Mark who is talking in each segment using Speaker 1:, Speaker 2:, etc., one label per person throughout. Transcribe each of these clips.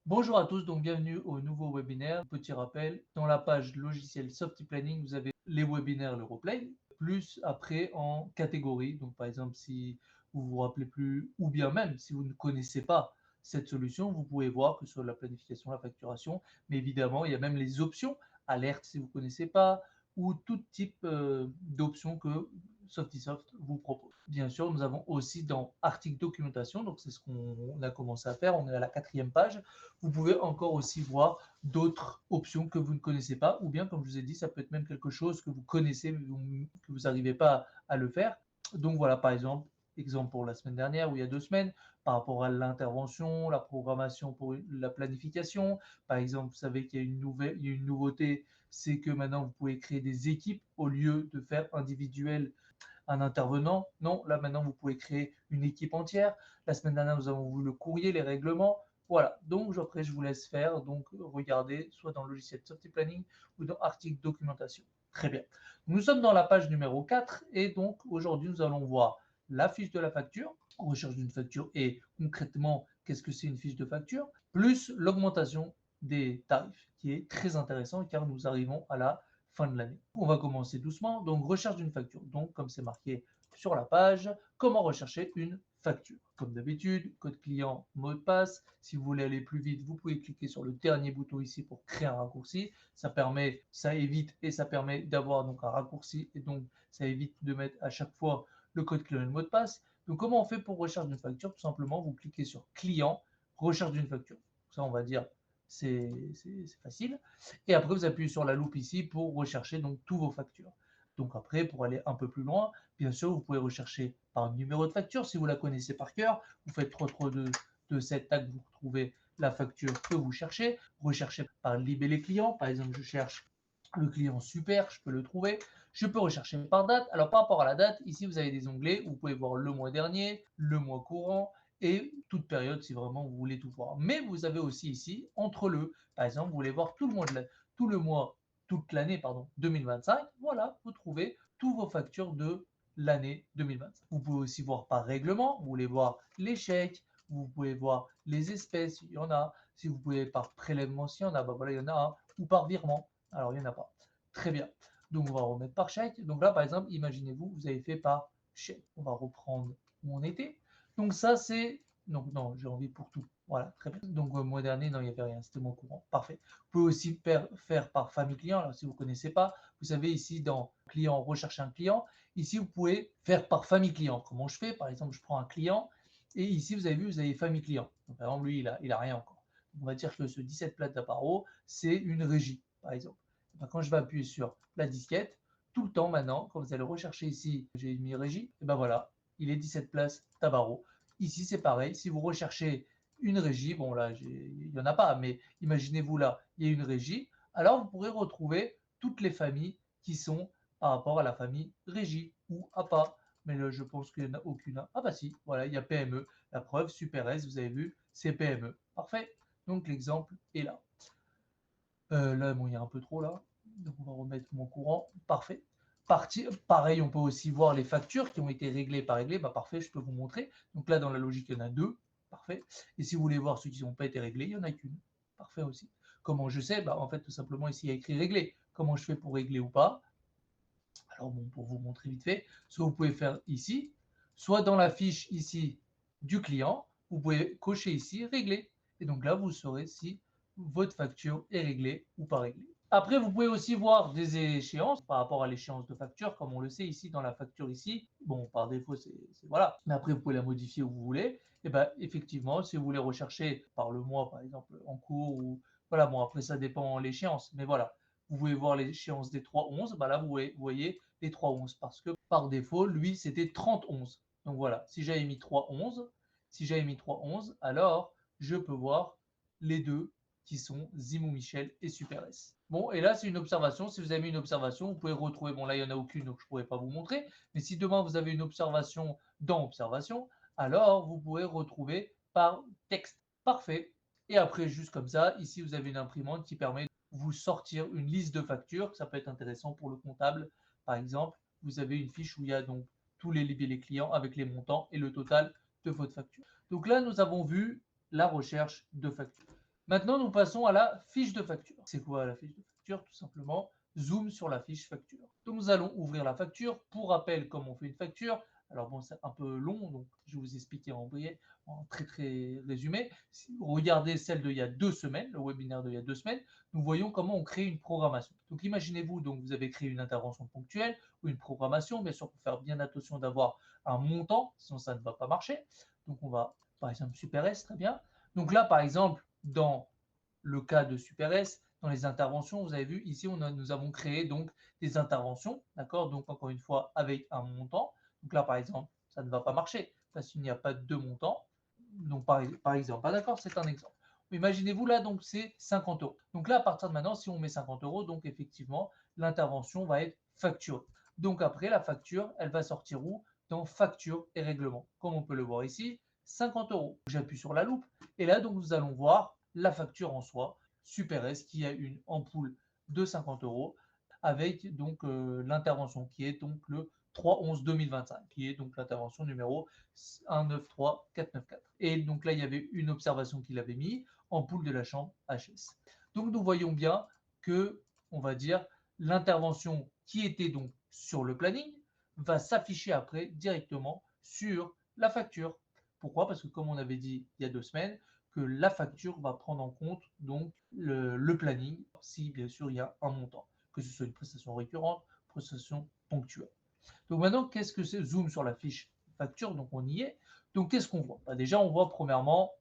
Speaker 1: Bonjour à tous, donc bienvenue au nouveau webinaire. Petit rappel, dans la page logiciel Softy-Planning, vous avez les webinaires, le replay, plus après en catégorie. Donc par exemple, si vous vous rappelez plus, ou bien même si vous ne connaissez pas cette solution, vous pouvez voir que sur la planification, la facturation, mais évidemment, il y a même les options, alerte si vous ne connaissez pas, ou tout type d'options que Softisoft vous propose. Bien sûr, nous avons aussi dans article documentation, donc c'est ce qu'on a commencé à faire, on est à la 4e page. Vous pouvez encore aussi voir d'autres options que vous ne connaissez pas, ou bien, comme je vous ai dit, ça peut être même quelque chose que vous connaissez, mais que vous n'arrivez pas à le faire. Donc voilà, par exemple pour la semaine dernière ou il y a 2 semaines, par rapport à l'intervention, la programmation pour la planification. Par exemple, vous savez qu'il y a une nouveauté, c'est que maintenant vous pouvez créer des équipes au lieu de faire individuel un intervenant. Non, là maintenant vous pouvez créer une équipe entière. La semaine dernière, nous avons vu le courrier, les règlements. Voilà, donc après je vous laisse faire, donc regardez soit dans le logiciel Softy Planning ou dans article documentation. Très bien. Nous sommes dans la page numéro 4 et donc aujourd'hui nous allons voir la fiche de la facture, recherche d'une facture et concrètement qu'est-ce que c'est une fiche de facture, plus l'augmentation des tarifs qui est très intéressant car nous arrivons à la fin de l'année. On va commencer doucement. Donc, recherche d'une facture. Donc, comme c'est marqué sur la page, comment rechercher une facture. Comme d'habitude, code client, mot de passe. Si vous voulez aller plus vite, vous pouvez cliquer sur le dernier bouton ici pour créer un raccourci. Ça évite et ça permet d'avoir donc un raccourci et donc ça évite de mettre à chaque fois le code client et le mot de passe. Donc, comment on fait pour recherche d'une facture? Tout simplement, vous cliquez sur client, recherche d'une facture. Ça, on va dire, c'est facile. Et après, vous appuyez sur la loupe ici pour rechercher donc tous vos factures. Donc après, pour aller un peu plus loin, bien sûr, vous pouvez rechercher par numéro de facture. Si vous la connaissez par cœur, vous faites 332 tac, vous retrouvez la facture que vous cherchez. Recherchez par libellé client. Par exemple, je cherche le client super, je peux le trouver. Je peux rechercher par date. Alors par rapport à la date, ici vous avez des onglets où vous pouvez voir le mois dernier, le mois courant et toute période si vraiment vous voulez tout voir. Mais vous avez aussi ici entre le, par exemple, vous voulez voir tout le mois, toute l'année, pardon, 2025. Voilà, vous trouvez tous vos factures de l'année 2025. Vous pouvez aussi voir par règlement. Vous voulez voir les chèques. Vous pouvez voir les espèces, il y en a. Si vous pouvez par prélèvement, s'il y en a, ben voilà, il y en a un. Ou par virement. Alors, il n'y en a pas. Très bien. Donc, on va remettre par chèque. Donc là, par exemple, imaginez-vous, vous avez fait par chèque. On va reprendre où on était. Donc ça, c'est... Donc non, j'ai envie pour tout. Voilà, très bien. Donc mois dernier, non, il n'y avait rien, c'était mon courant. Parfait. Vous pouvez aussi faire par famille client. Alors si vous ne connaissez pas, vous savez ici dans client, rechercher un client. Ici, vous pouvez faire par famille client. Comment je fais? Par exemple, je prends un client et ici, vous avez vu, vous avez famille client. Donc par exemple, lui, il a rien encore. Donc, on va dire que ce 17 plates d'aparo, c'est une régie, par exemple. Et quand je vais appuyer sur la disquette, tout le temps maintenant, quand vous allez rechercher ici, j'ai mis régie, et ben voilà, il est 17 places Tabarot. Ici, c'est pareil. Si vous recherchez une régie, bon là, il n'y en a pas, mais imaginez-vous là, il y a une régie, alors vous pourrez retrouver toutes les familles qui sont par rapport à la famille régie ou APA. Mais là, je pense qu'il n'y en a aucune. Ah bah si, voilà, il y a PME. La preuve, Super S, vous avez vu, c'est PME. Parfait. Donc l'exemple est là. Là, bon, il y a un peu trop là. Donc on va remettre mon courant. Parfait. Pareil, on peut aussi voir les factures qui ont été réglées par réglées. Bah, parfait, je peux vous montrer. Donc là, dans la logique, il y en a 2. Parfait. Et si vous voulez voir ceux qui n'ont pas été réglés, il n'y en a qu'une. Parfait aussi. Comment je sais? Bah, en fait, tout simplement, ici, il y a écrit régler. Comment je fais pour régler ou pas? Alors, bon, pour vous montrer vite fait, ce que vous pouvez faire ici, soit dans la fiche ici du client, vous pouvez cocher ici régler. Et donc là, vous saurez si votre facture est réglée ou pas réglée. Après, vous pouvez aussi voir des échéances par rapport à l'échéance de facture, comme on le sait ici dans la facture ici. Bon, par défaut, c'est voilà. Mais après, vous pouvez la modifier où vous voulez. Et bien, effectivement, si vous voulez rechercher par le mois, par exemple, en cours, ou voilà, bon, après, ça dépend de l'échéance. Mais voilà, vous pouvez voir l'échéance des 3-11. Bah là, vous voyez les 3-11 parce que par défaut, lui, c'était 30-11. Donc voilà, si j'avais mis 3-11, alors je peux voir les deux qui sont Zimou Michel et Super S. Bon, et là, c'est une observation. Si vous avez mis une observation, vous pouvez retrouver, bon là, il n'y en a aucune, donc je ne pourrais pas vous montrer, mais si demain, vous avez une observation dans observation, alors vous pourrez retrouver par texte. Parfait. Et après, juste comme ça, ici, vous avez une imprimante qui permet de vous sortir une liste de factures. Ça peut être intéressant pour le comptable. Par exemple, vous avez une fiche où il y a donc tous les libellés clients avec les montants et le total de votre facture. Donc là, nous avons vu la recherche de factures. Maintenant, nous passons à la fiche de facture. C'est quoi la fiche de facture? Tout simplement, zoom sur la fiche facture. Donc, nous allons ouvrir la facture. Pour rappel, comme on fait une facture, alors bon, c'est un peu long, donc je vais vous expliquer en brief, en très résumé. Si vous regardez celle d'il y a 2 semaines, le webinaire d'il y a 2 semaines, nous voyons comment on crée une programmation. Donc, imaginez-vous, donc vous avez créé une intervention ponctuelle ou une programmation, bien sûr, pour faire bien attention d'avoir un montant, sinon ça ne va pas marcher. Donc, on va, par exemple, Super S, très bien. Donc là, par exemple, dans le cas de Super S, dans les interventions, vous avez vu ici, nous avons créé donc des interventions, d'accord? Donc encore une fois, avec un montant. Donc là, par exemple, ça ne va pas marcher parce qu'il n'y a pas de montant. Donc par exemple, d'accord, c'est un exemple. Imaginez-vous là, donc c'est 50 euros. Donc là, à partir de maintenant, si on met 50 euros, donc effectivement, l'intervention va être facturée. Donc après, la facture, elle va sortir où? Dans facture et règlement. Comme on peut le voir ici, 50 euros. J'appuie sur la loupe et là, donc, nous allons voir la facture en soi, Super S, qui a une ampoule de 50 euros avec donc l'intervention qui est donc le 3/11/2025, qui est donc l'intervention numéro 193494. Et donc là, il y avait une observation qu'il avait mis, ampoule de la chambre HS. Donc nous voyons bien que, on va dire, l'intervention qui était donc sur le planning va s'afficher après directement sur la facture. Pourquoi? Parce que comme on avait dit il y a 2 semaines, que la facture va prendre en compte donc le planning, si bien sûr il y a un montant, que ce soit une prestation récurrente, prestation ponctuelle. Donc maintenant, qu'est-ce que c'est? Zoom sur la fiche facture, donc on y est. Donc qu'est-ce qu'on voit? Bah, déjà, on voit premièrement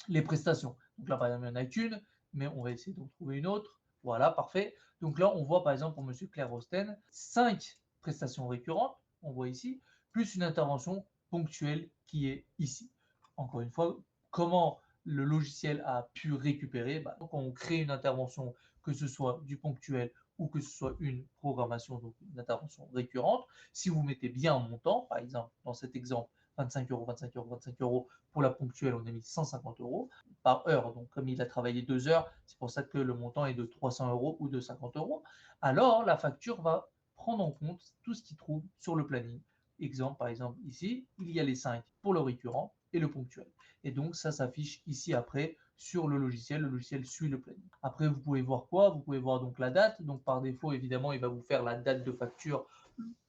Speaker 1: les prestations. Donc là, par exemple, il y en a qu'une, mais on va essayer d'en trouver une autre. Voilà, parfait. Donc là, on voit par exemple pour M. Claire Rosten, 5 prestations récurrentes, on voit ici, plus une intervention ponctuelle qui est ici. Encore une fois, comment le logiciel a pu récupérer? Bah, donc on crée une intervention, que ce soit du ponctuel ou que ce soit une programmation, donc une intervention récurrente. Si vous mettez bien un montant, par exemple, dans cet exemple, 25 euros, 25 euros, 25 euros, pour la ponctuelle, on a mis 150 euros par heure. Donc, comme il a travaillé 2 heures, c'est pour ça que le montant est de 300 euros ou de 50 euros. Alors, la facture va prendre en compte tout ce qu'il trouve sur le planning. Exemple, par exemple, ici, il y a les 5 pour le récurrent et le ponctuel. Et donc, ça s'affiche ici après sur le logiciel suit le planning. Après, vous pouvez voir quoi? Vous pouvez voir donc la date. Donc, par défaut, évidemment, il va vous faire la date de facture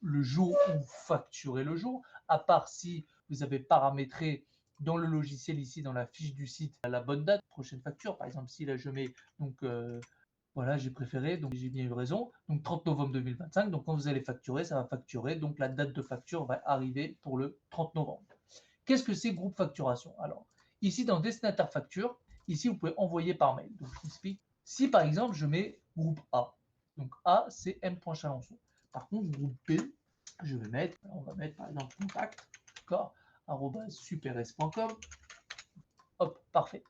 Speaker 1: le jour où vous facturez le jour, à part si vous avez paramétré dans le logiciel ici, dans la fiche du site, la bonne date, prochaine facture. Par exemple, si là je mets donc voilà, j'ai préféré, donc j'ai bien eu raison. Donc 30 novembre 2025, donc quand vous allez facturer, ça va facturer. Donc la date de facture va arriver pour le 30 novembre. Qu'est-ce que c'est groupe facturation? Alors, ici dans destinataire facture, ici vous pouvez envoyer par mail. Donc je vous explique. Si par exemple je mets groupe A, donc A c'est M.Chalençon. Par contre, groupe B, on va mettre par exemple contact, d'accord, @supers.com. Hop, parfait.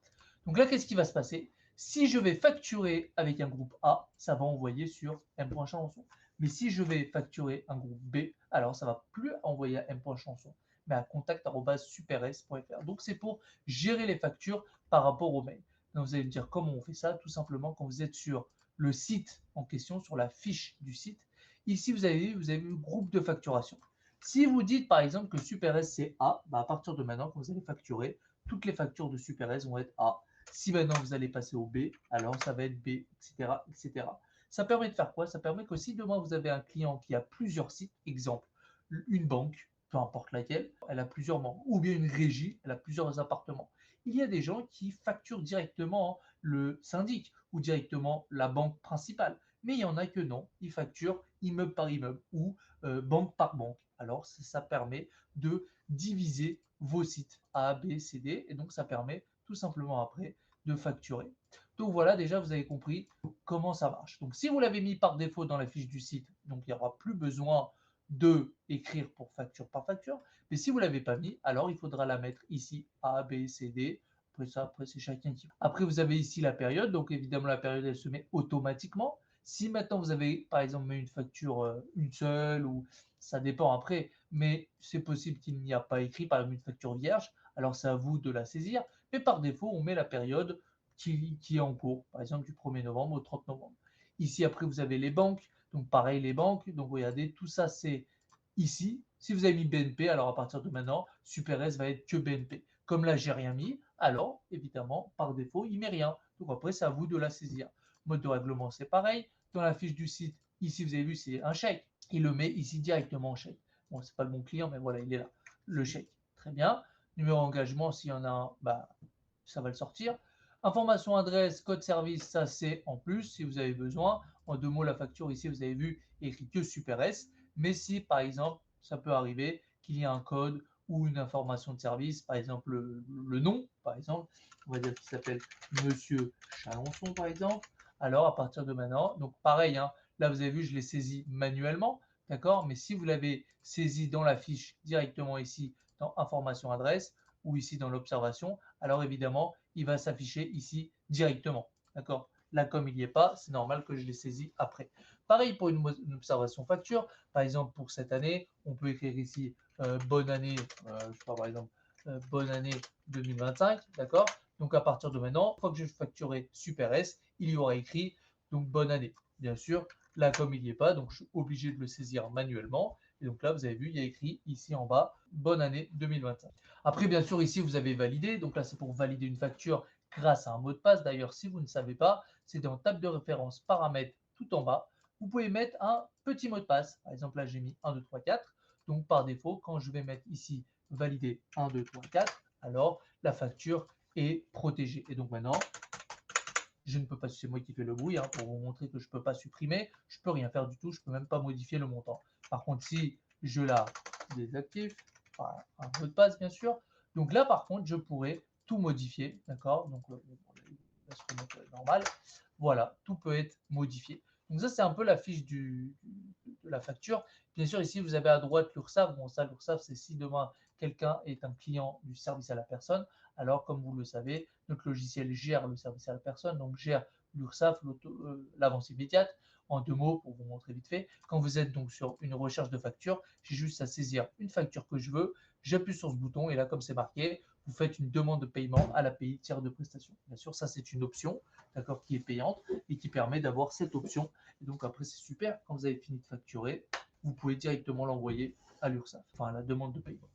Speaker 1: Donc là, qu'est-ce qui va se passer? Si je vais facturer avec un groupe A, ça va envoyer sur M.Chanson. Mais si je vais facturer un groupe B, alors ça va plus envoyer à M.Chanson, mais à contact@supers.fr. Donc c'est pour gérer les factures par rapport au mail. Donc vous allez me dire comment on fait ça? Tout simplement quand vous êtes sur le site en question, sur la fiche du site. Ici, vous avez vu groupe de facturation. Si vous dites par exemple que SuperS c'est A, bah à partir de maintenant, quand vous allez facturer, toutes les factures de SuperS vont être A. Si maintenant vous allez passer au B, alors ça va être B, etc., etc. Ça permet de faire quoi? Ça permet que si demain vous avez un client qui a plusieurs sites, exemple, une banque, peu importe laquelle, elle a plusieurs membres, ou bien une régie, elle a plusieurs appartements. Il y a des gens qui facturent directement le syndic ou directement la banque principale. Mais il y en a que non, ils facturent immeuble par immeuble ou banque par banque. Alors ça permet de diviser vos sites A, B, C, D, et donc ça permet tout simplement après de facturer. Donc voilà, déjà vous avez compris comment ça marche. Donc si vous l'avez mis par défaut dans la fiche du site, donc il n'y aura plus besoin de écrire pour facture par facture. Mais si vous ne l'avez pas mis, alors il faudra la mettre ici A, B, C, D. Après c'est chacun qui. Après, vous avez ici la période. Donc évidemment, la période, elle se met automatiquement. Si maintenant vous avez par exemple mis une facture une seule, ou ça dépend après, mais c'est possible qu'il n'y a pas écrit par exemple une facture vierge, alors c'est à vous de la saisir. Mais par défaut, on met la période qui est en cours, par exemple du 1er novembre au 30 novembre. Ici, après, vous avez les banques. Donc pareil, les banques. Donc regardez, tout ça, c'est ici. Si vous avez mis BNP, alors à partir de maintenant, Super S va être que BNP. Comme là, j'ai rien mis, alors évidemment, par défaut, il ne met rien. Donc après, c'est à vous de la saisir. Mode de règlement, c'est pareil. Dans la fiche du site, ici, vous avez vu, c'est un chèque. Il le met ici directement en chèque. Bon, c'est pas le bon client, mais voilà, il est là. Le chèque. Très bien. Numéro d'engagement, s'il y en a un, bah, ça va le sortir. Information adresse, code service, ça c'est en plus si vous avez besoin. En 2 mots, la facture ici, vous avez vu, écrit que Super S. Mais si par exemple, ça peut arriver qu'il y ait un code ou une information de service, par exemple le nom, par exemple, on va dire qu'il s'appelle Monsieur Chalençon, par exemple. Alors à partir de maintenant, donc pareil, hein, là vous avez vu, je l'ai saisi manuellement, d'accord. Mais si vous l'avez saisi dans la fiche directement ici, dans information adresse ou ici dans l'observation, alors évidemment, il va s'afficher ici directement, d'accord. Là, comme il n'y est pas, c'est normal que je l'ai saisi après. Pareil pour une observation facture. Par exemple, pour cette année, on peut écrire ici bonne année, je crois par exemple bonne année 2025, d'accord. Donc à partir de maintenant, une fois que je facturerai Super S, il y aura écrit donc bonne année. Bien sûr, là comme il n'y est pas, donc je suis obligé de le saisir manuellement. Et donc là, vous avez vu, il y a écrit ici en bas bonne année 2025. Après, bien sûr, ici vous avez validé. Donc là, c'est pour valider une facture grâce à un mot de passe. D'ailleurs, si vous ne savez pas, c'est dans table de référence paramètres tout en bas. Vous pouvez mettre un petit mot de passe. Par exemple, là, j'ai mis 1, 2, 3, 4. Donc, par défaut, quand je vais mettre ici valider 1, 2, 3, 4, alors la facture est protégée. Et donc maintenant, je ne peux pas, c'est moi qui fais le bruit, hein, pour vous montrer que je ne peux pas supprimer, je ne peux rien faire du tout, je ne peux même pas modifier le montant. Par contre, si je la désactive, enfin, un mot de passe bien sûr, donc là par contre, je pourrais tout modifier, d'accord. Donc, on va se remettre normal. Voilà, tout peut être modifié. Donc ça, c'est un peu la fiche de la facture. Bien sûr, ici, vous avez à droite l'URSSAF. Bon, ça, l'URSSAF, c'est si demain, quelqu'un est un client du service à la personne. Alors, comme vous le savez, notre logiciel gère le service à la personne, donc gère l'URSSAF, l'avance immédiate. En 2 mots, pour vous montrer vite fait, quand vous êtes donc sur une recherche de facture, j'ai juste à saisir une facture que je veux, j'appuie sur ce bouton et là, comme c'est marqué, vous faites une demande de paiement à l'API tiers de prestation. Bien sûr, ça, c'est une option, d'accord, qui est payante et qui permet d'avoir cette option. Et donc, après, c'est super. Quand vous avez fini de facturer, vous pouvez directement l'envoyer à l'URSSAF, enfin à la demande de paiement.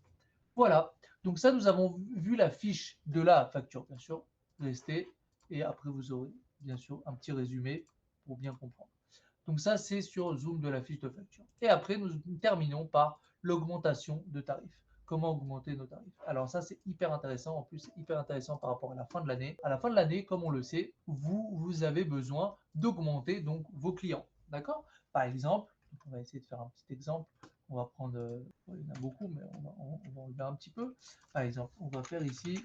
Speaker 1: Voilà. Donc ça, nous avons vu la fiche de la facture, bien sûr. Restez. Et après, vous aurez, bien sûr, un petit résumé pour bien comprendre. Donc ça, c'est sur Zoom de la fiche de facture. Et après, nous terminons par l'augmentation de tarifs. Comment augmenter nos tarifs? Alors ça, c'est hyper intéressant. En plus, c'est hyper intéressant par rapport à la fin de l'année. À la fin de l'année, comme on le sait, vous avez besoin d'augmenter donc vos clients. D'accord? Par exemple, on va essayer de faire un petit exemple. On va prendre, il y en a beaucoup, mais on va enlever un petit peu. Par exemple, on va faire ici,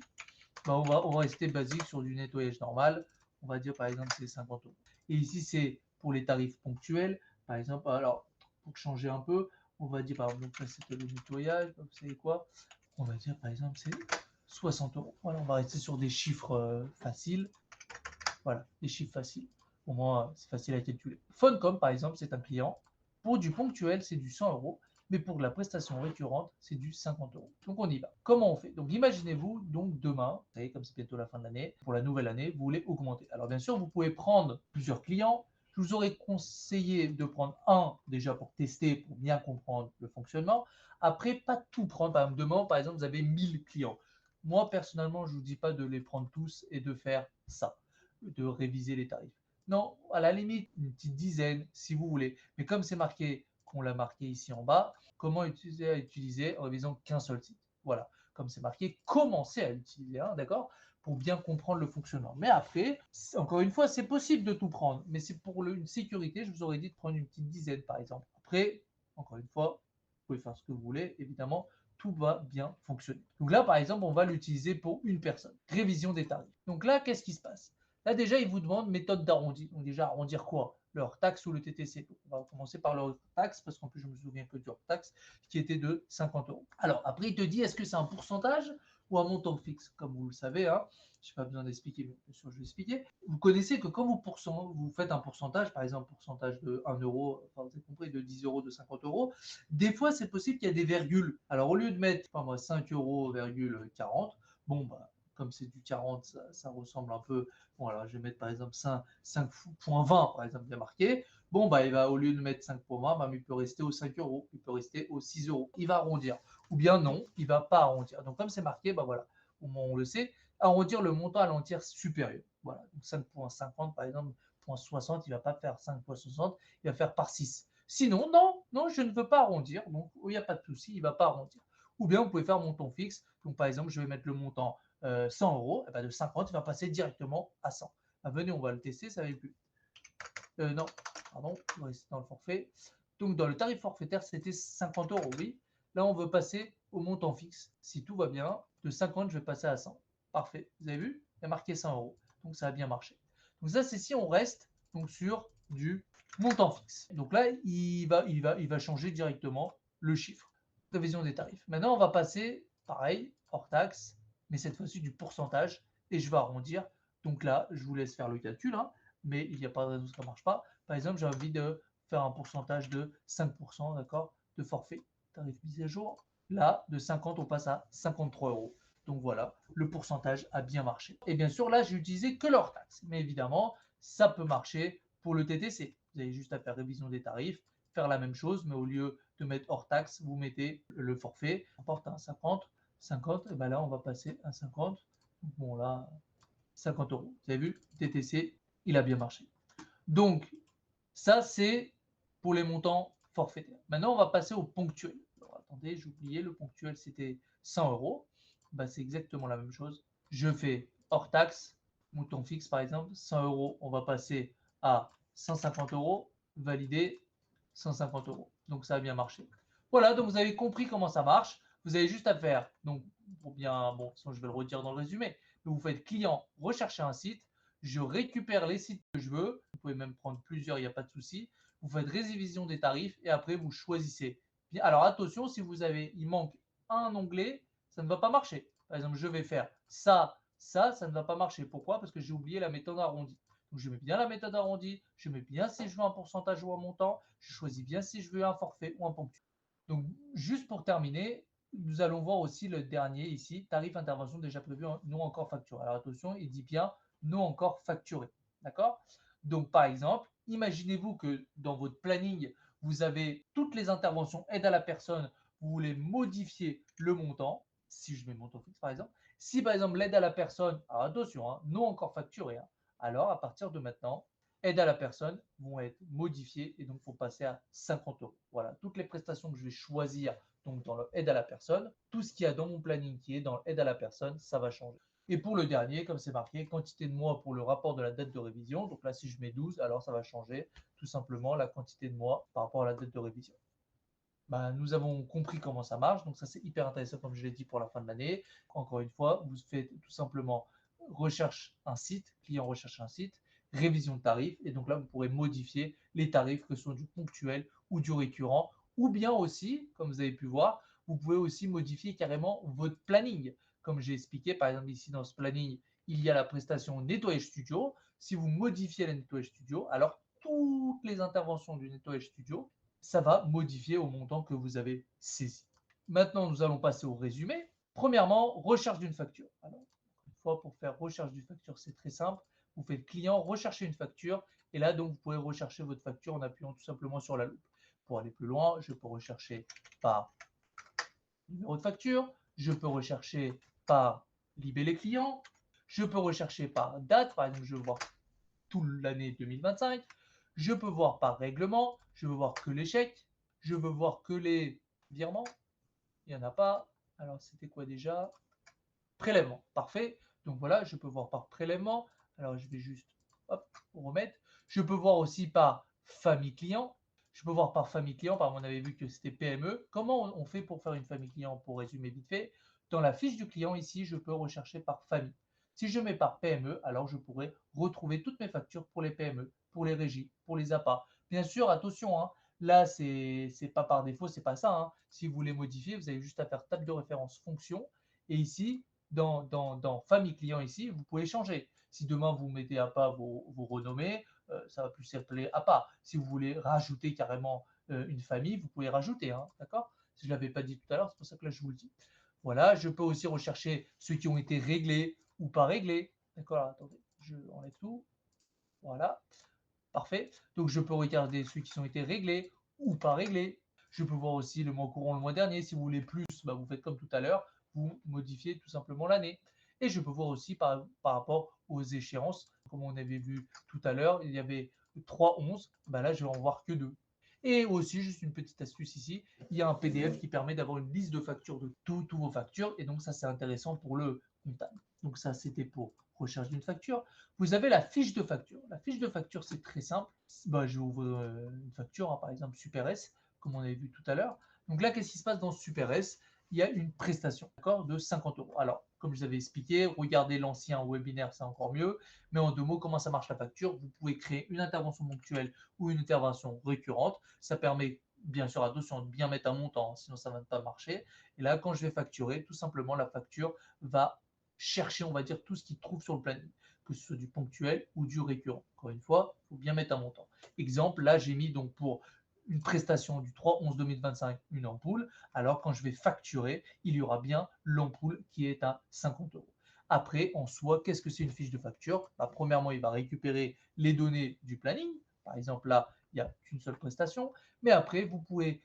Speaker 1: on va rester basique sur du nettoyage normal. On va dire par exemple c'est 50 euros. Et ici c'est pour les tarifs ponctuels. Par exemple, alors pour changer un peu, on va dire par exemple là c'était le nettoyage. Vous savez quoi? On va dire par exemple c'est 60 euros. Voilà, on va rester sur des chiffres faciles. Voilà, des chiffres faciles. Au moins c'est facile à calculer. Funcom par exemple c'est un client. Pour du ponctuel c'est du 100 euros. Mais pour la prestation récurrente, c'est du 50 euros. Donc on y va. Comment on fait? Donc imaginez-vous, donc demain, vous savez, comme c'est bientôt la fin de l'année, pour la nouvelle année, vous voulez augmenter. Alors bien sûr, vous pouvez prendre plusieurs clients. Je vous aurais conseillé de prendre un déjà pour tester, pour bien comprendre le fonctionnement. Après, pas tout prendre. Par exemple, demain, par exemple, vous avez 1000 clients. Moi, personnellement, je ne vous dis pas de les prendre tous et de faire ça, de réviser les tarifs. Non, à la limite, une petite dizaine, si vous voulez. Mais comme c'est marqué, qu'on l'a marqué ici en bas, comment utiliser en révisant qu'un seul site. Voilà, comme c'est marqué, commencez à l'utiliser, hein, d'accord, pour bien comprendre le fonctionnement. Mais après, encore une fois, c'est possible de tout prendre, mais c'est pour une sécurité, je vous aurais dit de prendre une petite dizaine, par exemple. Après, encore une fois, vous pouvez faire ce que vous voulez, évidemment, tout va bien fonctionner. Donc là, par exemple, on va l'utiliser pour une personne. Révision des tarifs. Donc là, qu'est-ce qui se passe? Là, déjà, il vous demande méthode d'arrondi. Donc déjà, arrondir quoi? Le hors-taxe ou le TTC. Donc, on va commencer par le hors-taxe, parce qu'en plus, je me souviens que du hors-taxe, qui était de 50 euros. Alors, après, il te dit, est-ce que c'est un pourcentage ou un montant fixe? Comme vous le savez, hein, je n'ai pas besoin d'expliquer, mais bien sûr, je vais expliquer. Vous connaissez que quand vous faites un pourcentage, par exemple, pourcentage de 1 euro, enfin, vous avez compris, de 10 euros, de 50 euros, des fois, c'est possible qu'il y ait des virgules. Alors, au lieu de mettre, pas moi, 5 euros, 40, bon, bah, comme c'est du 40, ça ressemble un peu. Bon, alors je vais mettre par exemple 5,20 par exemple, bien marqué. Bon, bah, il va, au lieu de mettre 5,20, bah, il peut rester aux 5 euros, il peut rester aux 6 euros. Il va arrondir. Ou bien non, il ne va pas arrondir. Donc, comme c'est marqué, bah voilà, au moins on le sait. arrondir le montant à l'entière supérieur. Voilà, donc 5,50 par exemple, 0,60, il ne va pas faire 5,60, il va faire par 6. Sinon, non, je ne veux pas arrondir, donc il n'y a pas de souci, il ne va pas arrondir. Ou bien vous pouvez faire montant fixe, donc par exemple, je vais mettre le montant 100 euros, et ben de 50, il va passer directement à 100. Ah, venez, on va le tester, ça va être plus. Non, pardon, on va rester dans le forfait. Donc dans le tarif forfaitaire, c'était 50 euros, oui. Là, on veut passer au montant fixe. Si tout va bien, de 50, je vais passer à 100. Parfait. Vous avez vu? Il y a marqué 100 euros. Donc ça a bien marché. Donc ça, c'est si on reste donc, sur du montant fixe. Donc là, il va changer directement le chiffre. Révision des tarifs. Maintenant, on va passer, pareil, hors taxe, mais cette fois-ci du pourcentage. Et je vais arrondir. Donc là, je vous laisse faire le calcul, hein, mais il n'y a pas de raison que ça ne marche pas. Par exemple, j'ai envie de faire un pourcentage de 5%, d'accord, de forfait, tarif mise à jour. Là, de 50, on passe à 53 euros. Donc voilà, le pourcentage a bien marché. Et bien sûr, là, j'ai utilisé que leur taxe. Mais évidemment, ça peut marcher pour le TTC. Vous avez juste à faire révision des tarifs, faire la même chose, mais au lieu de mettre hors taxe, vous mettez le forfait. On porte à 50, et bien là, on va passer à 50. Bon, là, 50 euros. Vous avez vu, TTC, il a bien marché. Donc, ça, c'est pour les montants forfaitaires. Maintenant, on va passer au ponctuel. Alors, attendez, j'ai oublié, le ponctuel, c'était 100 euros. Bah, c'est exactement la même chose. Je fais hors taxe, montant fixe par exemple, 100 euros, on va passer à 150 euros, validé, 150 euros. Donc, ça a bien marché. Voilà, donc vous avez compris comment ça marche. Vous avez juste à faire, donc, pour bien, bon, sinon je vais le redire dans le résumé, mais vous faites client, rechercher un site, je récupère les sites que je veux, vous pouvez même prendre plusieurs, il n'y a pas de souci. Vous faites révision des tarifs et après vous choisissez. Alors attention, si vous avez, il manque un onglet, ça ne va pas marcher. Par exemple, je vais faire ça ne va pas marcher. Pourquoi? Parce que j'ai oublié la méthode arrondie. Donc je mets bien la méthode arrondie, je mets bien si je veux un pourcentage ou un montant, je choisis bien si je veux un forfait ou un ponctuel. Donc juste pour terminer, nous allons voir aussi le dernier ici, tarif intervention déjà prévu, non encore facturé. Alors attention, il dit bien non encore facturé. D'accord? Donc par exemple, imaginez-vous que dans votre planning, vous avez toutes les interventions aide à la personne, vous voulez modifier le montant, si je mets montant fixe par exemple. Si par exemple l'aide à la personne, alors attention, hein, non encore facturé, hein, alors à partir de maintenant, aide à la personne vont être modifiées et donc il faut passer à 50 euros. Voilà, toutes les prestations que je vais choisir donc dans le aide à la personne, tout ce qu'il y a dans mon planning qui est dans l'aide à la personne, ça va changer. Et pour le dernier, comme c'est marqué, quantité de mois pour le rapport de la date de révision. Donc là, si je mets 12, alors ça va changer tout simplement la quantité de mois par rapport à la date de révision. Ben, nous avons compris comment ça marche. Donc ça, c'est hyper intéressant, comme je l'ai dit, pour la fin de l'année. Encore une fois, vous faites tout simplement recherche un site, client recherche un site, révision de tarifs. Et donc là, vous pourrez modifier les tarifs que sont du ponctuel ou du récurrent. Ou bien aussi, comme vous avez pu voir, vous pouvez aussi modifier carrément votre planning. Comme j'ai expliqué, par exemple, ici dans ce planning, il y a la prestation nettoyage studio. Si vous modifiez le nettoyage studio, alors toutes les interventions du nettoyage studio, ça va modifier au montant que vous avez saisi. Maintenant, nous allons passer au résumé. Premièrement, recherche d'une facture. Alors, une fois pour faire recherche d'une facture, c'est très simple. Vous faites client, rechercher une facture, et là, donc, vous pouvez rechercher votre facture en appuyant tout simplement sur la loupe. Pour aller plus loin, je peux rechercher par numéro de facture, je peux rechercher par libellé client, je peux rechercher par date, par exemple, je veux voir toute l'année 2025, je peux voir par règlement, je veux voir que les chèques, je veux voir que les virements, il n'y en a pas. Alors, c'était quoi déjà? Prélèvement, parfait. Donc voilà, je peux voir par prélèvement. Alors, je vais juste hop, remettre. Je peux voir aussi par famille client. Je peux voir par famille client, par on avait vu que c'était PME. Comment on fait pour faire une famille client? Pour résumer vite fait, dans la fiche du client ici, je peux rechercher par famille. Si je mets par PME, alors je pourrais retrouver toutes mes factures pour les PME, pour les régies, pour les APA. Bien sûr, attention, hein, là, c'est pas par défaut, c'est pas ça, hein. Si vous voulez modifier, vous avez juste à faire table de référence fonction. Et ici, dans famille client ici, vous pouvez changer. Si demain vous mettez APA, vous renommez, ça va plus s'appeler APA. Si vous voulez rajouter carrément une famille, vous pouvez rajouter, hein, d'accord? Si je ne l'avais pas dit tout à l'heure, c'est pour ça que là je vous le dis. Voilà, je peux aussi rechercher ceux qui ont été réglés ou pas réglés. D'accord, attendez, je enlève tout. Voilà, parfait. Donc je peux regarder ceux qui ont été réglés ou pas réglés. Je peux voir aussi le mois courant, le mois dernier. Si vous voulez plus, bah, vous faites comme tout à l'heure, vous modifiez tout simplement l'année. Et je peux voir aussi par rapport aux échéances. Comme on avait vu tout à l'heure, il y avait 3/11. Ben là, je vais en voir que 2. Et aussi, juste une petite astuce ici, il y a un PDF qui permet d'avoir une liste de factures de toutes vos factures. Et donc, ça, c'est intéressant pour le comptable. Donc, ça, c'était pour recherche d'une facture. Vous avez la fiche de facture. La fiche de facture, c'est très simple. Bah, je vais ouvrir une facture, hein, par exemple Super S, comme on avait vu tout à l'heure. Donc là, qu'est-ce qui se passe dans Super S? Il y a une prestation, d'accord, de 50 euros. Alors, comme je vous avais expliqué, regardez l'ancien webinaire, c'est encore mieux. Mais en 2 mots, comment ça marche la facture? Vous pouvez créer une intervention ponctuelle ou une intervention récurrente. Ça permet, bien sûr, attention, de bien mettre un montant, sinon ça ne va pas marcher. Et là, quand je vais facturer, tout simplement, la facture va chercher, on va dire, tout ce qu'il trouve sur le planning, que ce soit du ponctuel ou du récurrent. Encore une fois, il faut bien mettre un montant. Exemple, là, j'ai mis donc pour une prestation du 3/11/2025 une ampoule. Alors, quand je vais facturer, il y aura bien l'ampoule qui est à 50 euros. Après, en soi, qu'est-ce que c'est une fiche de facture? Bah, premièrement, il va récupérer les données du planning. Par exemple, là, il n'y a qu'une seule prestation. Mais après, vous pouvez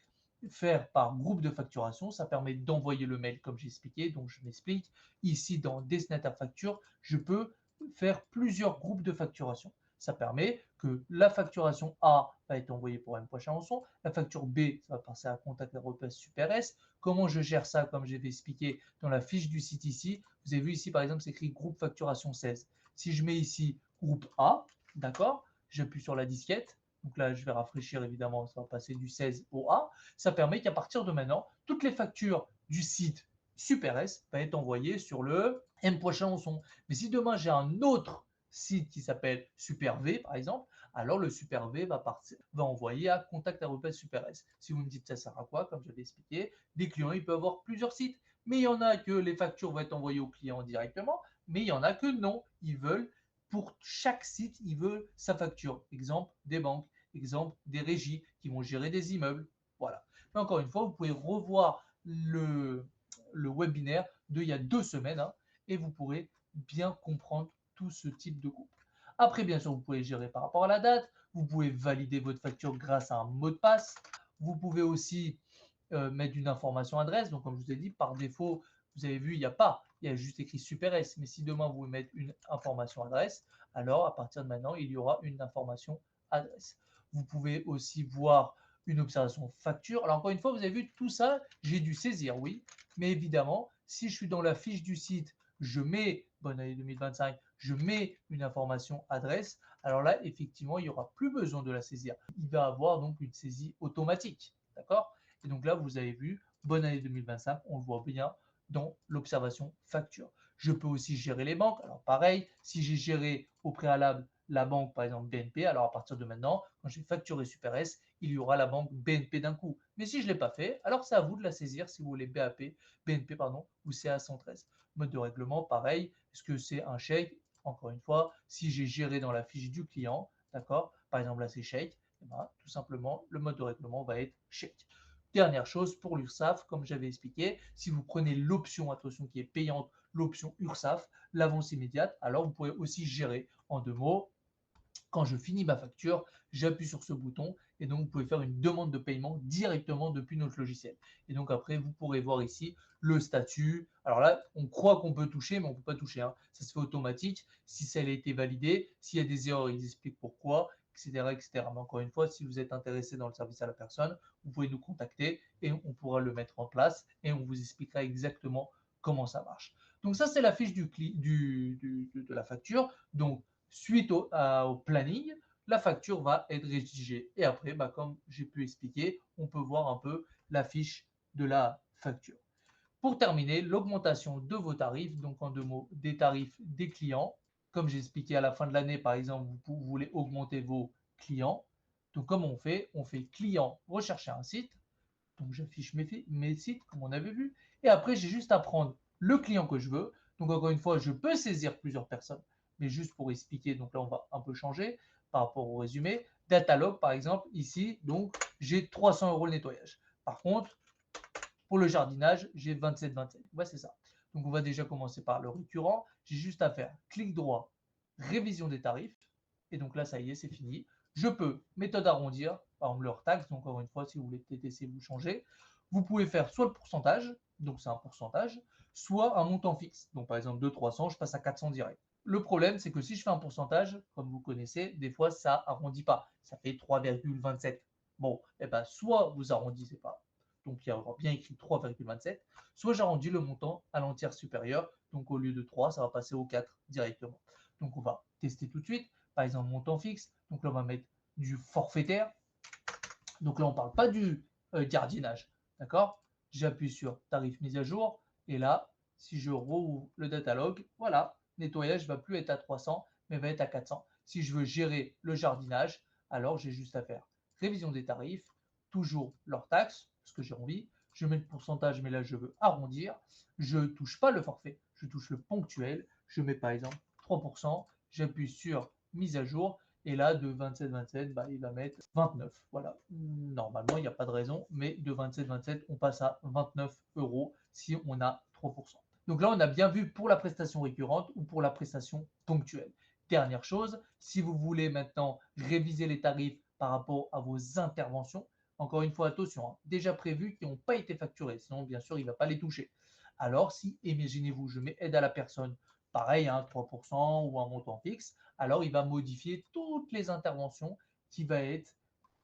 Speaker 1: faire par groupe de facturation. Ça permet d'envoyer le mail comme j'ai expliqué. Donc, je m'explique. Ici, dans Destinataire Facture, je peux faire plusieurs groupes de facturation. Ça permet que la facturation A va être envoyée pour M. Chanson, la facture B, ça va passer à Contact Super S. Comment je gère ça, comme j'ai expliqué dans la fiche du site ici. Vous avez vu ici, par exemple, c'est écrit groupe facturation 16. Si je mets ici groupe A, d'accord, j'appuie sur la disquette. Donc là, je vais rafraîchir, évidemment, ça va passer du 16 au A. Ça permet qu'à partir de maintenant, toutes les factures du site Super S vont être envoyées sur le M. Chanson. Mais si demain, j'ai un autre site qui s'appelle Super V, par exemple, alors le Super V va envoyer à Contact Super S. Si vous me dites ça sert à quoi, comme j'avais expliqué, des clients, ils peuvent avoir plusieurs sites. Mais il y en a que les factures vont être envoyées aux clients directement, mais il y en a que non. Ils veulent, pour chaque site, ils veulent sa facture. Exemple, des banques, exemple, des régies qui vont gérer des immeubles. Voilà. Mais encore une fois, vous pouvez revoir le webinaire d'il y a 2 semaines, hein, et vous pourrez bien comprendre tout ce type de groupe. Après, bien sûr, vous pouvez gérer par rapport à la date. Vous pouvez valider votre facture grâce à un mot de passe. Vous pouvez aussi mettre une information adresse. Donc, comme je vous ai dit, par défaut, vous avez vu, il n'y a pas. Il y a juste écrit Super S. Mais si demain, vous voulez mettre une information adresse, alors à partir de maintenant, il y aura une information adresse. Vous pouvez aussi voir une observation facture. Alors, encore une fois, vous avez vu tout ça, j'ai dû saisir, oui. Mais évidemment, si je suis dans la fiche du site, je mets bonne année 2025, je mets une information adresse, alors là, effectivement, il n'y aura plus besoin de la saisir. Il va avoir donc une saisie automatique. D'accord? Et donc là, vous avez vu, bonne année 2025, on le voit bien dans l'observation facture. Je peux aussi gérer les banques. Alors pareil, si j'ai géré au préalable la banque, par exemple BNP, alors à partir de maintenant, quand j'ai facturé Super S, il y aura la banque BNP d'un coup. Mais si je ne l'ai pas fait, alors c'est à vous de la saisir si vous voulez BNP ou CA113. Mode de règlement, pareil. Est-ce que c'est un chèque? Encore une fois, si j'ai géré dans la fiche du client, d'accord, par exemple là c'est chèque, et ben, tout simplement le mode de règlement va être chèque. Dernière chose pour l'URSSAF, comme j'avais expliqué, si vous prenez l'option, attention, qui est payante, l'option URSSAF, l'avance immédiate, alors vous pouvez aussi gérer en 2 mots. Quand je finis ma facture, j'appuie sur ce bouton et donc vous pouvez faire une demande de paiement directement depuis notre logiciel. Et donc après, vous pourrez voir ici le statut. Alors là, on croit qu'on peut toucher, mais on ne peut pas toucher, hein. Ça se fait automatique. Si ça a été validé, s'il y a des erreurs, ils expliquent pourquoi, etc., etc. Mais encore une fois, si vous êtes intéressé dans le service à la personne, vous pouvez nous contacter et on pourra le mettre en place et on vous expliquera exactement comment ça marche. Donc ça, c'est la fiche de la facture. Donc, suite au planning, la facture va être rédigée. Et après, bah, comme j'ai pu expliquer, on peut voir un peu la fiche de la facture. Pour terminer, l'augmentation de vos tarifs, donc en 2 mots, des tarifs des clients. Comme j'ai expliqué à la fin de l'année, par exemple, vous voulez augmenter vos clients. Donc, comme on fait client, rechercher un site. Donc, j'affiche mes sites, comme on avait vu. Et après, j'ai juste à prendre le client que je veux. Donc, encore une fois, je peux saisir plusieurs personnes. Mais juste pour expliquer, donc là, on va un peu changer par rapport au résumé. Datalog, par exemple, ici, donc, j'ai 300 euros le nettoyage. Par contre, pour le jardinage, j'ai 27,27. Ouais, c'est ça. Donc, on va déjà commencer par le récurrent. J'ai juste à faire clic droit, révision des tarifs. Et donc là, ça y est, c'est fini. Je peux, méthode arrondir, par exemple, leur taxe. Donc, encore une fois, si vous voulez TTC, vous changez. Vous pouvez faire soit le pourcentage, donc c'est un pourcentage, soit un montant fixe. Donc par exemple de 300, je passe à 400 direct. Le problème, c'est que si je fais un pourcentage, comme vous connaissez, des fois ça arrondit pas. Ça fait 3,27. Bon, et ben soit vous arrondissez pas, donc il y aura bien écrit 3,27, soit j'arrondis le montant à l'entière supérieure, donc au lieu de 3, ça va passer au 4 directement. Donc on va tester tout de suite. Par exemple, montant fixe, donc là on va mettre du forfaitaire. Donc là on ne parle pas du gardiennage, d'accord? J'appuie sur tarif mise à jour, et là, si je rouvre le datalog, voilà, nettoyage ne va plus être à 300, mais va être à 400. Si je veux gérer le jardinage, alors j'ai juste à faire révision des tarifs, toujours leurs taxes, ce que j'ai envie, je mets le pourcentage, mais là je veux arrondir, je ne touche pas le forfait, je touche le ponctuel, je mets par exemple 3%, j'appuie sur mise à jour, et là de 27,27, bah, il va mettre 29. Voilà, normalement il n'y a pas de raison, mais de 27,27, on passe à 29 euros si on a 3%. Donc là, on a bien vu pour la prestation récurrente ou pour la prestation ponctuelle. Dernière chose, si vous voulez maintenant réviser les tarifs par rapport à vos interventions, encore une fois, attention, hein, déjà prévues qui n'ont pas été facturées, sinon bien sûr, il ne va pas les toucher. Alors si, imaginez-vous, je mets aide à la personne, pareil, hein, 3% ou un montant fixe, alors il va modifier toutes les interventions qui va être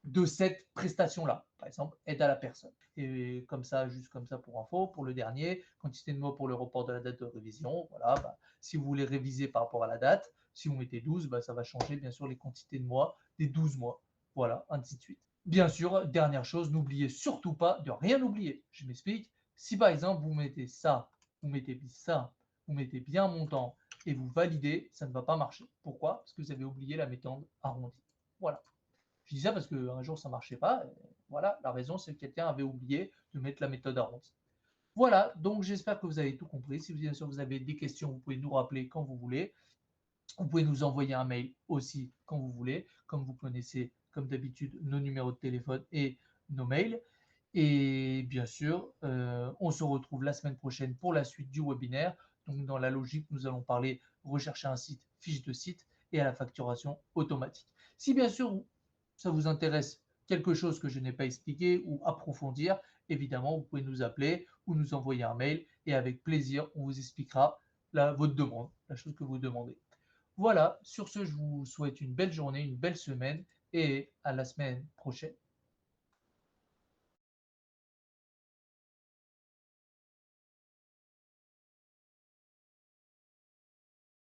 Speaker 1: de cette prestation-là. Par exemple, aide à la personne. Et comme ça, juste comme ça pour info, pour le dernier, quantité de mots pour le report de la date de révision. Voilà, bah, si vous voulez réviser par rapport à la date, si vous mettez 12, bah, ça va changer bien sûr les quantités de mois des 12 mois. Voilà, ainsi de suite. Bien sûr, dernière chose, n'oubliez surtout pas de rien oublier. Je m'explique. Si par exemple vous mettez ça, vous mettez ça, vous mettez bien un montant et vous validez, ça ne va pas marcher. Pourquoi? Parce que vous avez oublié la méthode arrondie. Voilà. Je dis ça parce qu'un jour ça ne marchait pas. Voilà, la raison c'est que quelqu'un avait oublié de mettre la méthode arrondie. Voilà, donc j'espère que vous avez tout compris. Si bien sûr vous avez des questions, vous pouvez nous rappeler quand vous voulez. Vous pouvez nous envoyer un mail aussi quand vous voulez. Comme vous connaissez, comme d'habitude, nos numéros de téléphone et nos mails. Et bien sûr, on se retrouve la semaine prochaine pour la suite du webinaire. Donc dans la logique, nous allons parler rechercher un site, fiche de site et à la facturation automatique. Si bien sûr ça vous intéresse quelque chose que je n'ai pas expliqué ou approfondir, évidemment, vous pouvez nous appeler ou nous envoyer un mail et avec plaisir, on vous expliquera votre demande, la chose que vous demandez. Voilà, sur ce, je vous souhaite une belle journée, une belle semaine et à la semaine prochaine.